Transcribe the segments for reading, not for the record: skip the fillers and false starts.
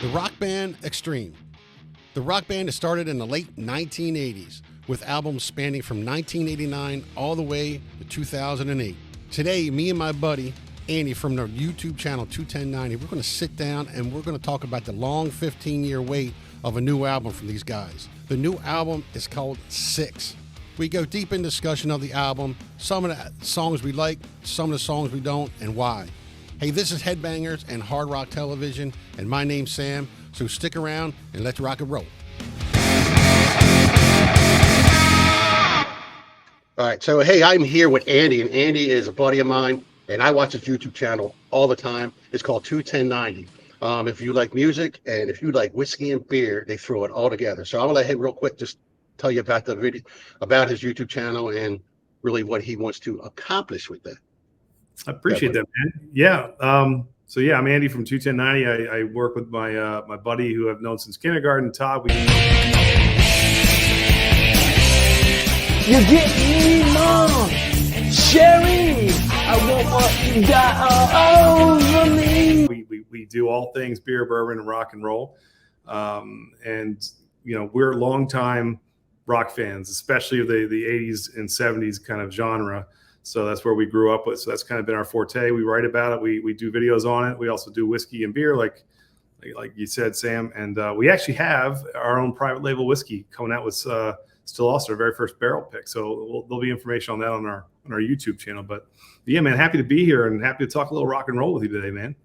The rock band Extreme. The rock band is started in the late 1980s with albums spanning from 1989 all the way to 2008. Today, me and my buddy Andy from the YouTube channel 21090, we're going to sit down and we're going to talk about the long 15-year wait of a new album from these guys. The new album is called 6. We go deep in discussion of the album, some of the songs we like, some of the songs we don't, and why. Hey, this is Headbangers and Hard Rock Television, and my name's Sam, so stick around and let's rock and roll. All right, so hey, I'm here with Andy, and Andy is a buddy of mine, and I watch his YouTube channel all the time. It's called 21090. If you like music and if you like whiskey and beer, they throw it all together. So I'm gonna let him real quick just tell you about the video, about his YouTube channel, and really what he wants to accomplish with that. I appreciate that, man. Yeah. So yeah, I'm Andy from 21090. I work with my my buddy who I've known since kindergarten, Todd. You get me, Mom, Sherry. I want what you got all over me. We do all things beer, bourbon, and rock and roll, and you know we're longtime rock fans, especially of the 80s and 70s kind of genre. So that's where we grew up with. So that's kind of been our forte. We write about it. We do videos on it. We also do whiskey and beer, like you said, Sam. And we actually have our own private label whiskey coming out with still also our very first barrel pick. So there'll be information on that on our YouTube channel. But yeah, man, happy to be here and happy to talk a little rock and roll with you today, man.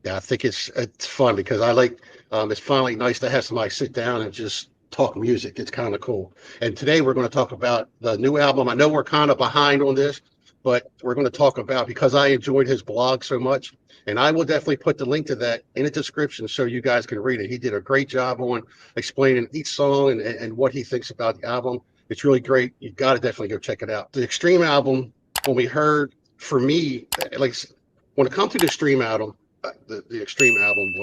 Yeah, I think it's fun because I like it's finally nice to have somebody sit down and just talk music. It's kind of cool. And today we're going to talk about the new album. I know we're kind of behind on this, but we're going to talk about, because I enjoyed his blog so much, and I will definitely put the link to that in the description so you guys can read it. He did a great job on explaining each song and what he thinks about the album. It's really great. You got to definitely go check it out. The Extreme album, when we heard, for me, like when it comes to the Extreme album, the Extreme album,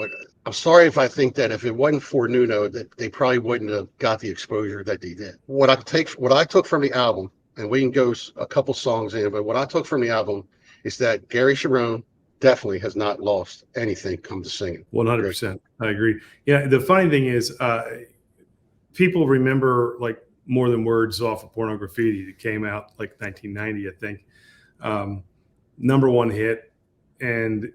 I'm sorry if I think that if it wasn't for Nuno, that they probably wouldn't have got the exposure that they did. What I took from the album, and we can go a couple songs in, but what I took from the album is that Gary Cherone definitely has not lost anything come to singing. 100%. I agree. Yeah. The funny thing is, people remember like More Than Words off of Porno Graffiti. It came out like 1990, I think. Number one hit. And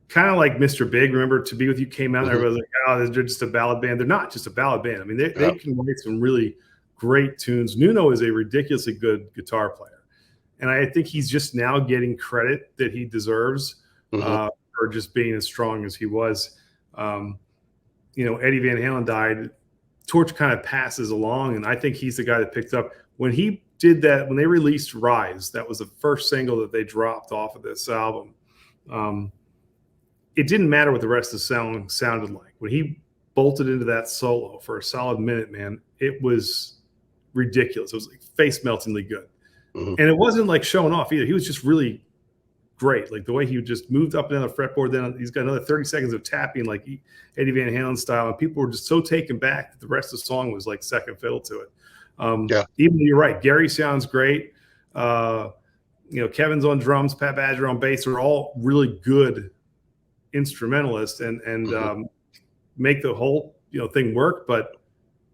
kind of like Mr. Big, remember To Be With You came out, and everybody was like, oh, they're just a ballad band. They're not just a ballad band. I mean, they can write some really great tunes. Nuno is a ridiculously good guitar player. And I think he's just now getting credit that he deserves for just being as strong as he was. You know, Eddie Van Halen died. Torch kind of passes along, and I think he's the guy that picked up. When he did that, when they released Rise, that was the first single that they dropped off of this album. It didn't matter what the rest of the song sounded like. When he bolted into that solo for a solid minute, man, it was ridiculous. It was like face meltingly good. And it wasn't like showing off either. He was just really great. Like the way he just moved up and down the fretboard, then he's got another 30 seconds of tapping like Eddie Van Halen style. And people were just so taken back that the rest of the song was like second fiddle to it. Even you're right. Gary sounds great. You know, Kevin's on drums, Pat Badger on bass. They're all really good instrumentalists and make the whole thing work. But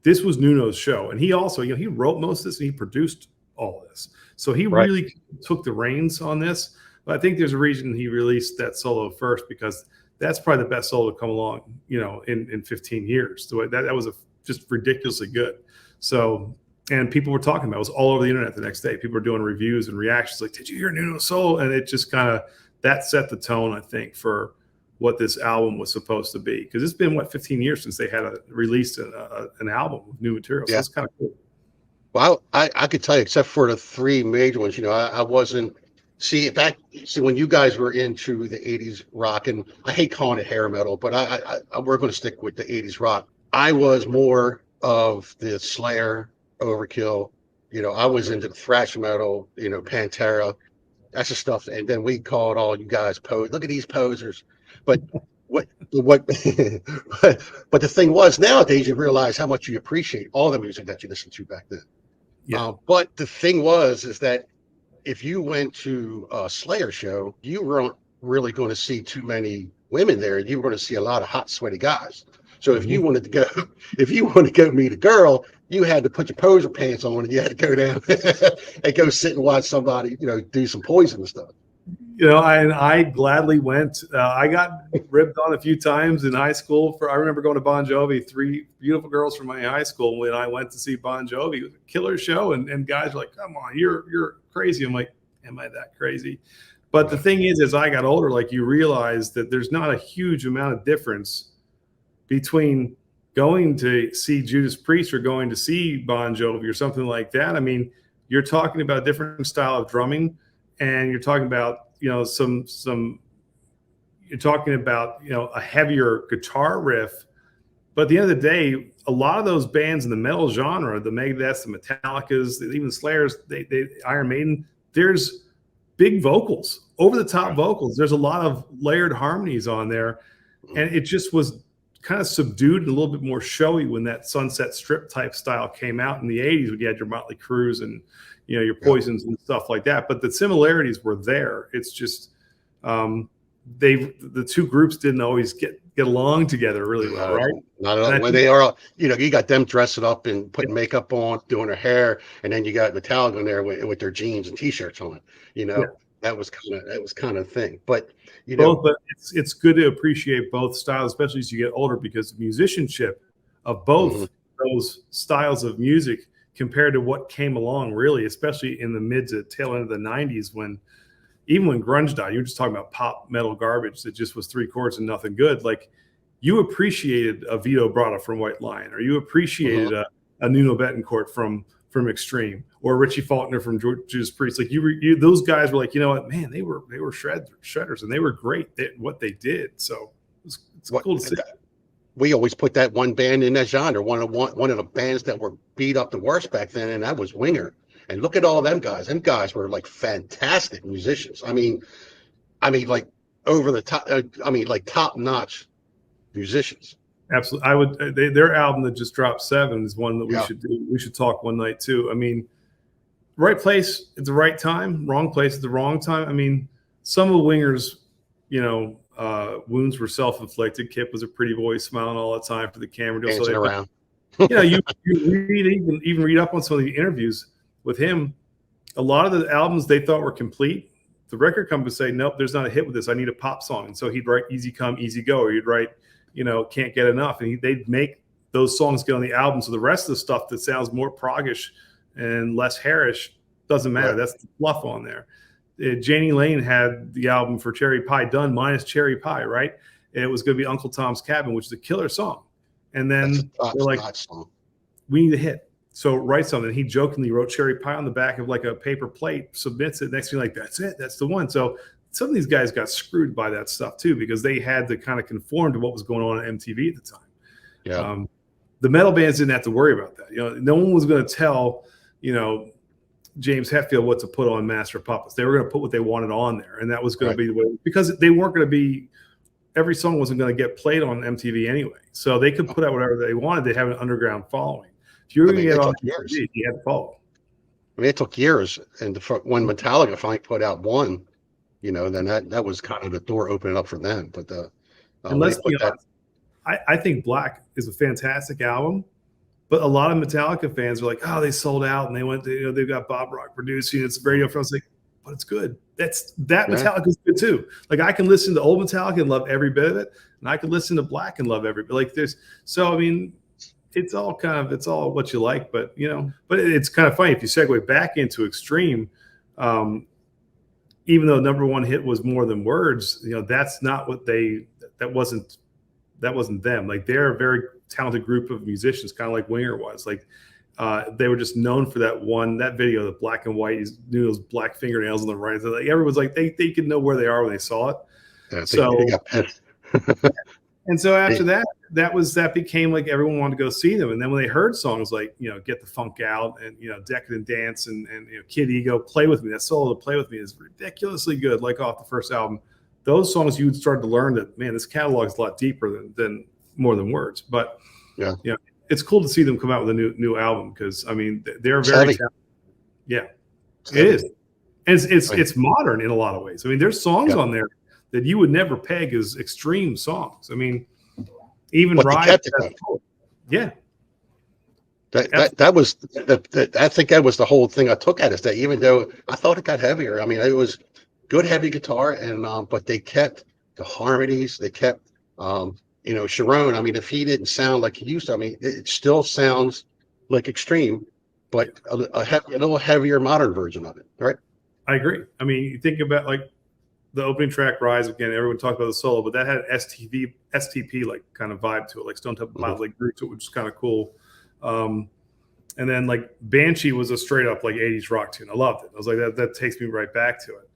this was Nuno's show, and he also he wrote most of this and he produced all of this, so he really took the reins on this. But I think there's a reason he released that solo first, because that's probably the best solo to come along in 15 years. The way that was just ridiculously good. So, and people were talking about it. It was all over the internet the next day. People were doing reviews and reactions like, did you hear Nuno's solo? And it just kind of that set the tone, I think, for what this album was supposed to be, because it's been 15 years since they had released an album with new material. So it's kind of cool. Well, I could tell you, except for the three major ones, I wasn't see when you guys were into the 80s rock, and I hate calling it hair metal, but we're going to stick with the 80s rock. I was more of the Slayer, Overkill. I was into the thrash metal, Pantera. That's the stuff. And then we called all you guys look at these posers. But but the thing was, nowadays you realize how much you appreciate all the music that you listened to back then. But the thing is that if you went to a Slayer show, you weren't really going to see too many women there. You were going to see a lot of hot, sweaty guys. So if you wanted to go, if you wanted to go meet a girl, you had to put your poser pants on and you had to go down and go sit and watch somebody, do some poison and stuff. I gladly went. I got ribbed on a few times in high school. I remember going to Bon Jovi. 3 beautiful girls from my high school when I went to see Bon Jovi. It was a killer show, and guys were like, "Come on, you're crazy." I'm like, "Am I that crazy?" But the thing is, as I got older, like you realize that there's not a huge amount of difference between going to see Judas Priest or going to see Bon Jovi or something like that. I mean, you're talking about a different style of drumming, and you're talking about you're talking about a heavier guitar riff. But at the end of the day, a lot of those bands in the metal genre, the Megadeths, the Metallicas, even the Slayers, they Iron Maiden, there's big vocals, over the top vocals. There's a lot of layered harmonies on there, and it just was kind of subdued and a little bit more showy when that Sunset Strip type style came out in the 80s, when you had your Motley Crues and your Poisons and stuff like that. But the similarities were there. It's just the two groups didn't always get along together really well, right? Not at all. When they are, you got them dressing up and putting makeup on, doing their hair, and then you got Metallica in there with their jeans and t-shirts on. That was kind of thing. But but it's good to appreciate both styles, especially as you get older, because the musicianship of both those styles of music compared to what came along, really, especially in the mid to tail end of the 90s, even when grunge died, you were just talking about pop metal garbage that just was 3 chords and nothing good. Like, you appreciated a Vito Bratta from White Lion, or you appreciated a Nuno Bettencourt from Extreme, or Richie Faulkner from Judas Priest. Like, those guys were like, you know what, man, they were shredders, and they were great at what they did. So it's cool to see. We always put that one band in that genre, one of the bands that were beat up the worst back then, and that was Winger. And look at all them guys. Them guys were like fantastic musicians. I mean, like over the top. Like top notch musicians. Absolutely. I would. Their album that just dropped, 7, is one that we should do. We should talk one night too. I mean, right place at the right time, wrong place at the wrong time. I mean, some of Winger's, wounds were self-inflicted. Kip was a pretty boy, smiling all the time for the camera. Dancing around. You read up on some of the interviews with him. A lot of the albums they thought were complete, the record company would say, nope, there's not a hit with this. I need a pop song. And so he'd write Easy Come, Easy Go, or he'd write, Can't Get Enough. And they'd make those songs get on the album. So the rest of the stuff that sounds more proggish and less hairish doesn't matter. Right. That's the fluff on there. Janie Lane had the album for Cherry Pie done minus Cherry Pie, right? And it was going to be Uncle Tom's Cabin, which is a killer song. And then they're like, we need a hit. So write something. He jokingly wrote Cherry Pie on the back of like a paper plate, submits it. Next thing, like, that's it. That's the one. So some of these guys got screwed by that stuff too, because they had to kind of conform to what was going on MTV at the time. Yeah. The metal bands didn't have to worry about that. No one was going to tell, James Hetfield what to put on Master of Puppets. They were going to put what they wanted on there, and that was going to be the way, because they weren't going to be. Every song wasn't going to get played on MTV anyway, so they could put out whatever they wanted. They have an underground following. If you were going to get on MTV, you had to follow. I mean, it took years, and when Metallica finally put out one, then that was kind of the door opening up for them. But and let's be honest, I think Black is a fantastic album. But a lot of Metallica fans are like, oh, they sold out and they went to, they've got Bob Rock producing, it's radio friends. Like, but it's good. Metallica's good too. Like, I can listen to old Metallica and love every bit of it, and I can listen to Black and love every bit. Like, it's all what you like. But but it's kind of funny if you segue back into Extreme. Even though number one hit was More Than Words, that's not what that wasn't them. Like, they're a very talented group of musicians, kind of like Winger was. Like, they were just known for that video, the black and white. You knew those black fingernails on the right. So, like, everyone's like, they could know where they are when they saw it. Yeah, they got pissed. And so after that became like everyone wanted to go see them. And then when they heard songs like, Get the Funk Out and, Decadent Dance and Kid Ego, Play With Me, that solo to Play With Me is ridiculously good, like off the first album. Those songs, you would start to learn that, man, this catalog is a lot deeper than More Than Words. But it's cool to see them come out with a new album, because they're very talented. Yeah, it is. And it's modern in a lot of ways. There's songs on there that you would never peg as Extreme songs. Even But they Ride. kept it though. Yeah. That was I think that was the whole thing I took at is that even though I thought it got heavier, I mean it was good heavy guitar and but they kept the harmonies, they kept Sharon. I mean, if he didn't sound like he used to, I mean, it still sounds like Extreme, but a little heavier modern version of it, right? I agree. I mean, you think about like the opening track, Rise, again, everyone talked about the solo, but that had STP like kind of vibe to it, like Stone Temple Pilots, like grew to it, which is kind of cool. And then like Banshee was a straight up like 80s rock tune. I loved it. I was like, that takes me right back to it.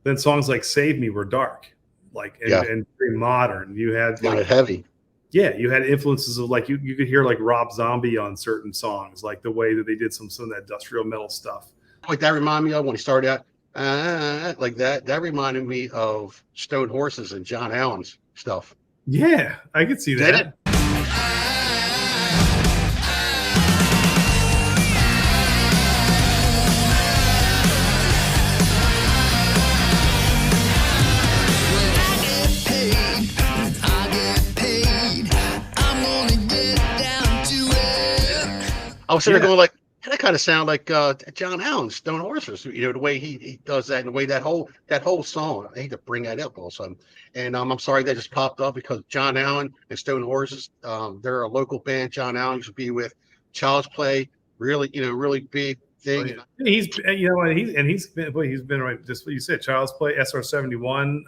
Then songs like Save Me were dark, like and very modern. You had like heavy. Yeah, you had influences of like you could hear like Rob Zombie on certain songs, like the way that they did some of that industrial metal stuff. Like that reminded me of when he started out like that. That reminded me of Stone Horses and John Allen's stuff. Yeah, I could see that. Did it? I was sitting there going like, that kind of sound like John Allen's Stone Horses, the way he does that and the way that whole song. I hate to bring that up also. And I'm sorry that just popped up because John Allen and Stone Horses, they're a local band. John Allen used to be with Child's Play, really big thing. He's been right, just what you said, Child's Play, SR-71,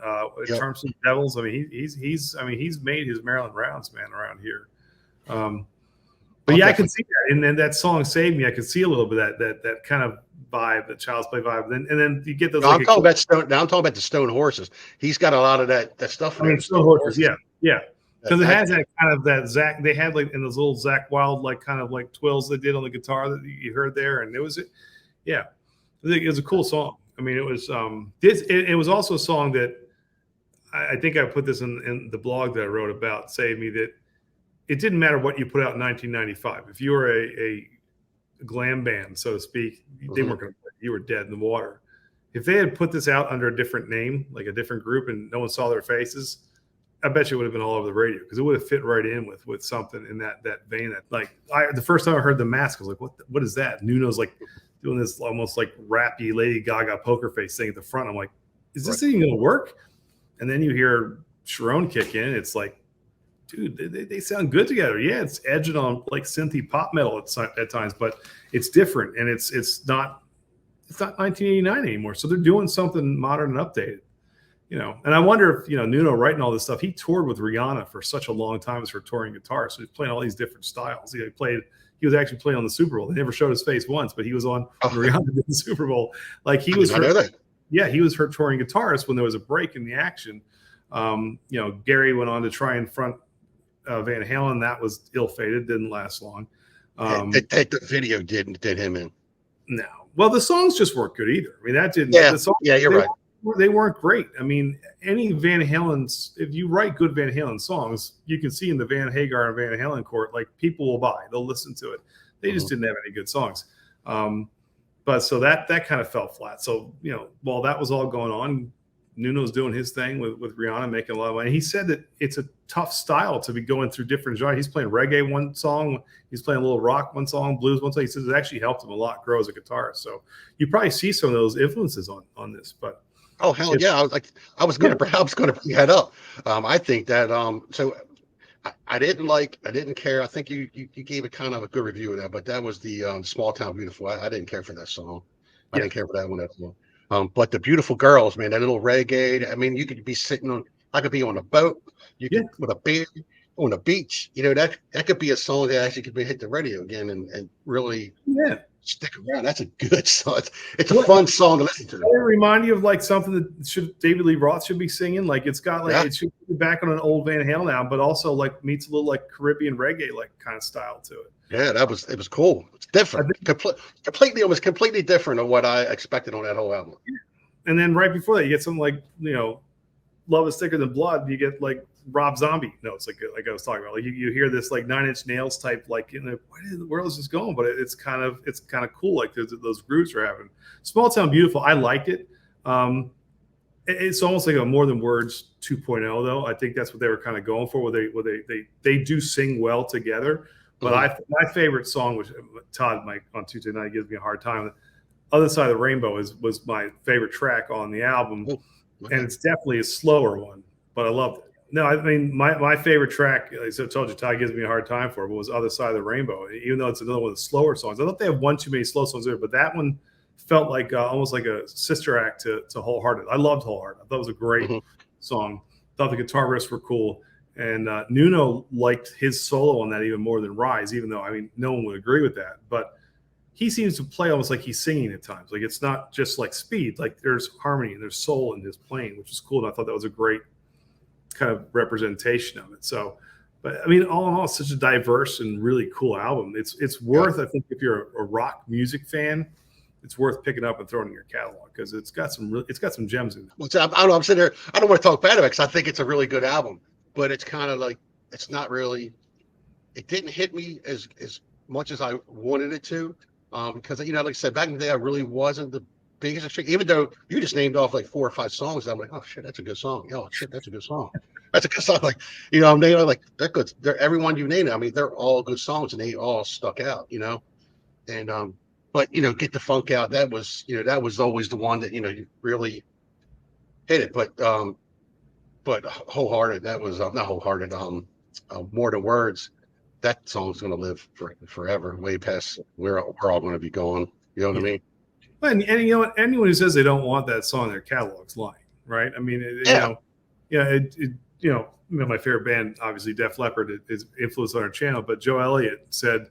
Charms and Devils. I mean, he's made his Maryland rounds, man, around here. But yeah, I can see that, and then that song "Save Me," I could see a little bit of that kind of vibe, the Child's Play vibe. And then you get those. No, I'm talking about the Stone Horses. He's got a lot of that stuff. I mean, Stone Horses, yeah. Because it has that kind of that Zach. They had like in those little Zach Wild like kind of like twills they did on the guitar that you heard there, and it was a cool song. I mean, it was it was also a song that I think I put this in the blog that I wrote about Save Me, that it didn't matter what you put out in 1995. If you were a glam band, so to speak, they weren't going to play. You were dead in the water. If they had put this out under a different name, like a different group, and no one saw their faces, I bet you it would have been all over the radio because it would have fit right in with something in that vein. That like the first time I heard The Mask, I was like, what is that? Nuno's like doing this almost like rappy Lady Gaga poker face thing at the front. I'm like, is this even going to work? And then you hear Sharon kick in. It's like, dude, they sound good together. Yeah, it's edging on like synthy pop metal at times, but it's different, and it's not 1989 anymore. So they're doing something modern and updated, And I wonder if Nuno writing all this stuff. He toured with Rihanna for such a long time as her touring guitarist, so he's playing all these different styles. He was actually playing on the Super Bowl. They never showed his face once, but he was on Rihanna did the Super Bowl. Like he was he was her touring guitarist when there was a break in the action. Gary went on to try and front Van Halen. That was ill-fated, didn't last long. The video did him in. No. Well, the songs just weren't good either. I mean, that didn't. Yeah, the songs, you're right. They weren't great. I mean, any Van Halen's, if you write good Van Halen songs, you can see in the Van Hagar and Van Halen court, like people will buy, they'll listen to it. They just didn't have any good songs. But so that kind of fell flat. So, while that was all going on, Nuno's doing his thing with Rihanna, making a lot of money. He said that it's a tough style to be going through different genres. He's playing reggae one song, he's playing a little rock one song, blues one song. He says it actually helped him a lot grow as a guitarist. So you probably see some of those influences on this. But oh hell yeah, I was going to bring that up. I think that so I didn't care. I think you gave it kind of a good review of that, but that was the Small Town Beautiful. I didn't care for that song. I didn't care for that one at all. But the Beautiful Girls, man, that little reggae. I mean, you could be I could be on a boat, with a beer on the beach. That could be a song that actually could be hit the radio again and really stick around. That's a good song. It's a fun song to listen to. Does it remind you of like something that David Lee Roth should be singing? Like it's got like it should be back on an old Van Halen now, but also like meets a little like Caribbean reggae like kind of style to it. Yeah, it was cool. It's different. It was completely different than what I expected on that whole album. And then right before that, you get something like Love Is Thicker Than Blood. You get like Rob Zombie notes, like I was talking about. Like you hear this like Nine Inch Nails type, like where is this going? But it's kind of cool. Like those grooves are having. Small Town Beautiful. I liked it. It's almost like a More Than Words 2.0, though. I think that's what they were kind of going for. Where they do sing well together. But my favorite song, which Todd Mike on Tuesday night gives me a hard time. Other Side of the Rainbow was my favorite track on the album, and it's definitely a slower one, but I loved it. No, I mean my favorite track, as I told you, Todd gives me a hard time for it, but was Other Side of the Rainbow. Even though it's another one of the slower songs, I thought they have one too many slow songs there, but that one felt like almost like a sister act to Wholehearted. I loved Wholehearted. I thought it was a great song. Thought the guitar riffs were cool, and Nuno liked his solo on that even more than Rise, even though I mean no one would agree with that, but he seems to play almost like he's singing at times. Like it's not just like speed, like there's harmony and there's soul in his playing, which is cool. And I thought that was a great kind of representation of it. So, but I mean, all in all, it's such a diverse and really cool album. It's worth, I think, if you're a rock music fan, it's worth picking up and throwing in your catalog because it's got some gems in it. Well, I don't know. I'm sitting there. I don't want to talk bad about it because I think it's a really good album, but it's kind of like it's not really. It didn't hit me as much as I wanted it to. Because like I said, back in the day, I really wasn't the biggest Extreme. Even though you just named off like 4 or 5 songs, I'm like, oh shit, that's a good song. Oh shit, that's a good song. That's a good song. Like I'm naming like they're good. They're everyone you named. I mean, they're all good songs, and they all stuck out. And but Get the Funk Out. That was always the one that you really hit it. But Wholehearted. That was not Wholehearted. More Than Words. That song's going to live forever, way past where we're all going to be going. You know what I mean? Well, and you know what? Anyone who says they don't want that song in their catalog's lying, right? I mean, my favorite band, obviously Def Leppard, is influenced on our channel, but Joe Elliott said,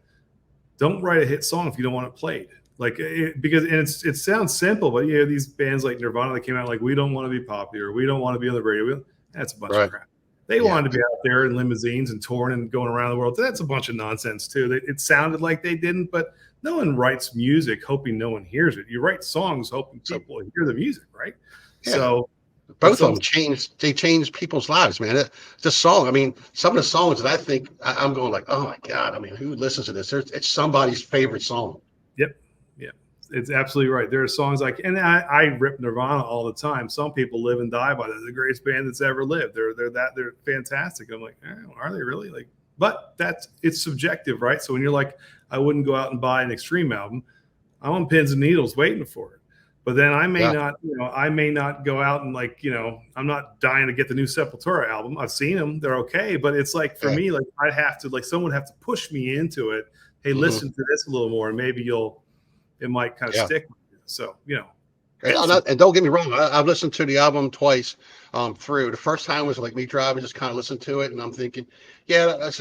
"Don't write a hit song if you don't want it played." Because it sounds simple, but these bands like Nirvana that came out like, we don't want to be popular, we don't want to be on the radio. That's a bunch of crap. They wanted to be out there in limousines and touring and going around the world. That's a bunch of nonsense too. It sounded like they didn't, but no one writes music hoping no one hears it. You write songs hoping people hear the music, right? Yeah. So both of them changed people's lives, man. The song, I mean, some of the songs that I think I'm going like, oh my God, I mean, who listens to this? It's somebody's favorite song. Yep. It's absolutely right. There are songs and I rip Nirvana all the time. Some people live and die by that. They're the greatest band that's ever lived. They're fantastic. I'm like, are they really? But it's subjective, right? So when you're like, I wouldn't go out and buy an Extreme album, I'm on pins and needles waiting for it. But then I may not go out and I'm not dying to get the new Sepultura album. I've seen them. They're okay. But it's like, for me, like I'd have to, someone would have to push me into it. Hey, listen to this a little more and maybe it might kind of stick with you. So, And don't get me wrong, I've listened to the album twice through. The first time was like me driving, just kind of listened to it, and I'm thinking,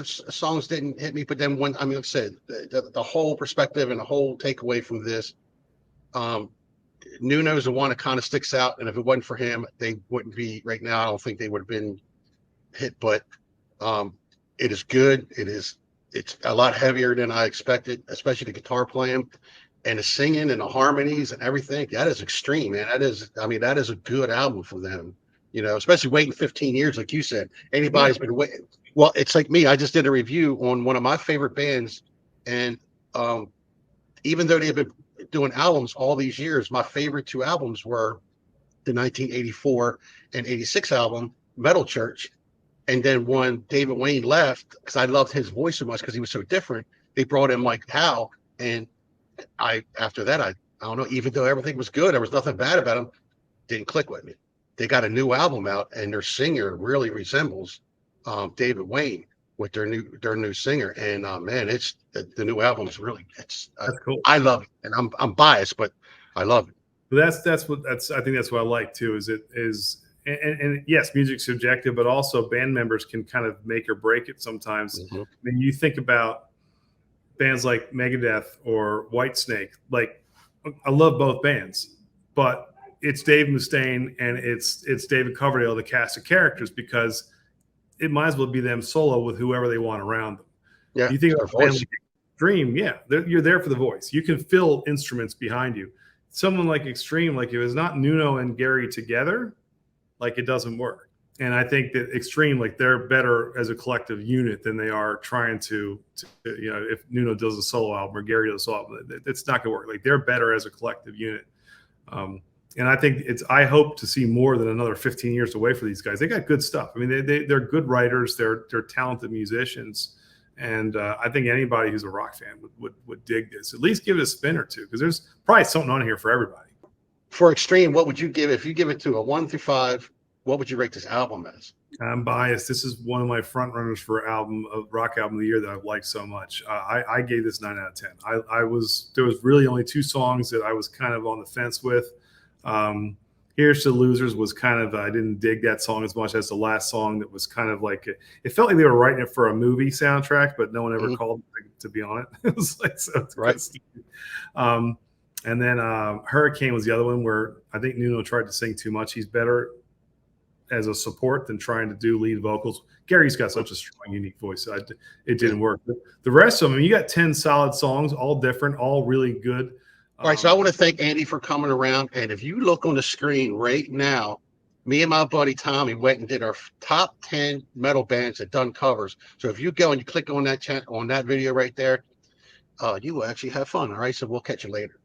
songs didn't hit me. But then like I said, the whole perspective and the whole takeaway from this, Nuno's the one that kind of sticks out. And if it wasn't for him, they wouldn't be right now. I don't think they would have been hit. But it is good. It's a lot heavier than I expected, especially the guitar playing. And the singing and the harmonies and everything, that is Extreme, man. That is a good album for them, especially waiting 15 years, like you said. Anybody's been waiting. Well, it's like me. I just did a review on one of my favorite bands. And even though they've been doing albums all these years, my favorite 2 albums were the 1984 and 86 album, Metal Church. And then when David Wayne left, because I loved his voice so much because he was so different, they brought in Mike Howe. And after that, I don't know, even though everything was good, there was nothing bad about them, didn't click with me. They got a new album out, and their singer really resembles David Wayne with their new singer. And man, it's the new album is really that's cool. I love it, and I'm biased, but I love it. But I think that's what I like too. And yes, music's subjective, but also band members can kind of make or break it sometimes. I mean, you think about bands like Megadeth or Whitesnake. Like, I love both bands, but it's Dave Mustaine and it's David Coverdale, the cast of characters, because it might as well be them solo with whoever they want around them. Yeah, you think about a band like Extreme, you're there for the voice. You can fill instruments behind you. Someone like Extreme, like if it's not Nuno and Gary together, like it doesn't work. And I think that Extreme, like they're better as a collective unit than they are trying to if Nuno does a solo album or Gary does a solo album, it's not gonna work. Like they're better as a collective unit. And I think I hope to see more than another 15 years away for these guys. They got good stuff. I mean, they're good writers. They're talented musicians. And I think anybody who's a rock fan would dig this. At least give it a spin or two, because there's probably something on here for everybody. For Extreme, what would you give if you give it to a 1 through 5? What would you rate this album as? I'm biased. This is one of my front runners for rock album of the year that I've liked so much. I gave this 9 out of 10. There was really only 2 songs that I was kind of on the fence with. Here's to the Losers was kind of, I didn't dig that song as much as the last song that was kind of like, it felt like they were writing it for a movie soundtrack, but no one ever called to be on it. It was like, so it's right. And then Hurricane was the other one where I think Nuno tried to sing too much. He's better as a support than trying to do lead vocals. Gary's got such a strong, unique voice. It didn't work. But the rest of them, you got 10 solid songs, all different, all really good. All right, so I want to thank Andy for coming around. And if you look on the screen right now, me and my buddy Tommy went and did our top 10 metal bands that done covers. So if you go and you click on that video right there, you will actually have fun. All right, so we'll catch you later.